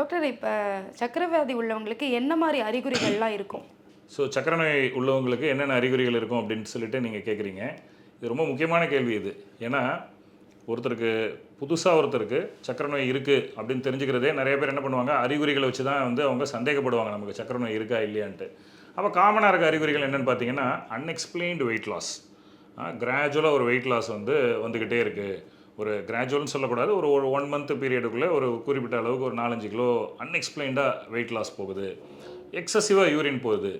Doctor இப்ப சர்க்கரை உள்ளவங்களுக்கு என்ன மாரி அறிகுறிகள்லாம் இருக்கும்? சர்க்கரை நோய் உள்ளவங்களுக்கு என்னென்ன அறிகுறிகள் இருக்கும் அப்படின்னு சொல்லிட்டு நீங்கள் கேட்குறீங்க. இது ரொம்ப முக்கியமான கேள்வி இது. ஏன்னா, ஒருத்தருக்கு சர்க்கரை நோய் இருக்குது அப்படின்னு தெரிஞ்சுக்கிறதே நிறைய பேர் என்ன பண்ணுவாங்க, அறிகுறிகளை வச்சு தான் வந்து அவங்க சந்தேகப்படுவாங்க நமக்கு சர்க்கரை நோய் இருக்கா இல்லையான்ட்டு. அப்போ காமனாக இருக்க அறிகுறிகள் என்னென்னு பார்த்தீங்கன்னா, அன்எக்ஸ்பிளைன்டு வெயிட் லாஸ். கிராஜுவலாக ஒரு வெயிட் லாஸ் வந்துக்கிட்டே இருக்குது. ஒரு கிராஜுவல்னு சொல்லக்கூடாது, ஒரு ஒரு 1 மந்த் பீரியடுக்குள்ளே ஒரு குறிப்பிட்ட அளவுக்கு ஒரு 4-5 கிலோ அன்எக்ஸ்பிளைன்டாக வெயிட் லாஸ் போகுது. எக்ஸசிவாக யூரின் போகுது.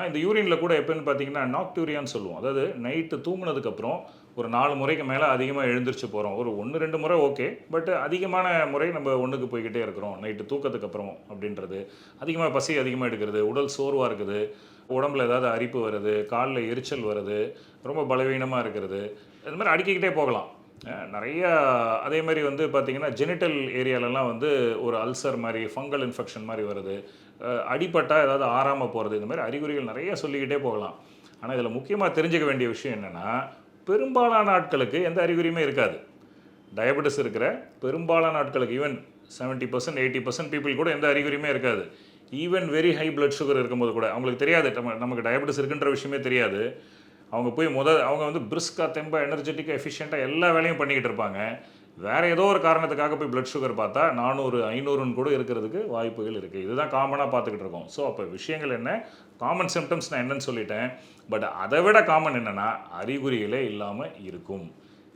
இந்த யூரினில் கூட எப்போன்னு பார்த்தீங்கன்னா நாக்டூரியான்னு சொல்லுவோம். அதாவது நைட்டு தூங்குனதுக்கப்புறம் ஒரு 4 முறைக்கு மேலே அதிகமாக எழுந்திரிச்சு போகிறோம். ஒரு 1, 2 முறை ஓகே, பட் அதிகமான முறை நம்ம ஒன்றுக்கு போய்கிட்டே இருக்கிறோம் நைட்டு தூக்கத்துக்கப்புறம் அப்படின்றது. அதிகமாக பசி அதிகமாக எடுக்கிறது, உடல் சோர்வாக இருக்குது, உடம்புல ஏதாவது அரிப்பு வருது, காலில் எரிச்சல் வருது, ரொம்ப பலவீனமாக இருக்கிறது, இது மாதிரி அடுக்கிக்கிட்டே போகலாம். நிறையா அதே மாதிரி பார்த்திங்கன்னா ஜெனிட்டல் ஏரியாலலாம் ஒரு அல்சர் மாதிரி ஃபங்கல் இன்ஃபெக்ஷன் மாதிரி வருது, அடிப்பட்டால் ஏதாவது ஆறாமல் போகிறது, இந்த மாதிரி அறிகுறிகள் நிறைய சொல்லிக்கிட்டே போகலாம். ஆனால் இதில் முக்கியமாக தெரிஞ்சுக்க வேண்டிய விஷயம் என்னென்னா, பெரும்பாலான ஆட்களுக்கு எந்த அறிகுறியுமே இருக்காது. டயபெட்டிஸ் இருக்கிற பெரும்பாலான ஆட்களுக்கு ஈவன் 70% 80% பீப்புள் கூட எந்த அறிகுறியுமே இருக்காது. Even very high blood sugar இருக்கும்போது கூட அவங்களுக்கு தெரியாது நமக்கு டயபெட்டிஸ் இருக்குன்ற விஷயமே தெரியாது. அவங்க போய் அவங்க பிரிஸ்காக தெம்பாக எனர்ஜெட்டிக்காக எஃபிஷியண்ட்டாக எல்லா வேலையும் பண்ணிக்கிட்டு இருப்பாங்க. வேறு ஏதோ ஒரு காரணத்துக்காக போய் பிளட் சுகர் பார்த்தா 400 500ன்னு கூட இருக்கிறதுக்கு வாய்ப்புகள் இருக்குது. இதுதான் காமனாக பார்த்துக்கிட்டு இருக்கோம். ஸோ அப்போ விஷயங்கள் என்ன, காமன் சிம்டம்ஸ் நான் என்னன்னு சொல்லிட்டேன். பட் அதை விட காமன் என்னென்னா அறிகுறிகளே இல்லாமல் இருக்கும்.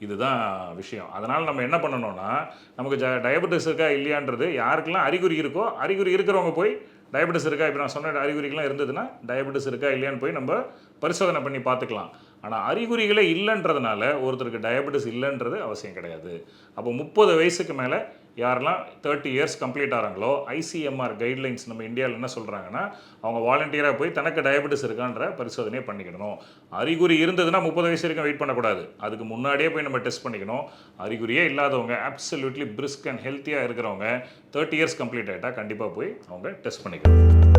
இதுதான் விஷயம். அதனால் நம்ம என்ன பண்ணணும்னா, நமக்கு டயபெட்டிஸ் இருக்கா இல்லையான்றது யாருக்கெல்லாம் அறிகுறி இருக்கோ, அறிகுறி இருக்கிறவங்க போய் டயபெட்டிஸ் இருக்கா, இப்போ நான் சொன்ன அறிகுறிகள்லாம் இருந்ததுன்னா டயபெட்டிஸ் இருக்கா இல்லையான்னு போய் நம்ம பரிசோதனை பண்ணி பார்த்துக்கலாம். ஆனால் அறிகுறிகளே இல்லைன்றதுனால ஒருத்தருக்கு டயபெட்டிஸ் இல்லைன்றது அவசியம் கிடையாது. அப்போ 30 வயசுக்கு மேலே யாரெல்லாம் 30 இயர்ஸ் கம்ப்ளீட் ஆகிறாங்களோ, ஐசிஎம்ஆர் கைட்லைன்ஸ் நம்ம இந்தியாவில் என்ன சொல்கிறாங்கன்னா, அவங்க வாலண்டியராக போய் தனக்கு டயபெட்டிஸ் இருக்கான்ற பரிசோதனையை பண்ணிக்கணும். அறிகுறி இருந்ததுன்னா 30 வயசு வரைக்கும் வெயிட் பண்ணக்கூடாது. அதுக்கு முன்னாடியே போய் நம்ம டெஸ்ட் பண்ணிக்கணும். அறிகுறியே இல்லாதவங்க, அப்சல்யூட்லி பிரிஸ்க் அண்ட் ஹெல்த்தியாக இருக்கிறவங்க 30 இயர்ஸ் கம்ப்ளீட் ஆகிட்டால் கண்டிப்பாக போய் அவங்க டெஸ்ட் பண்ணிக்கணும்.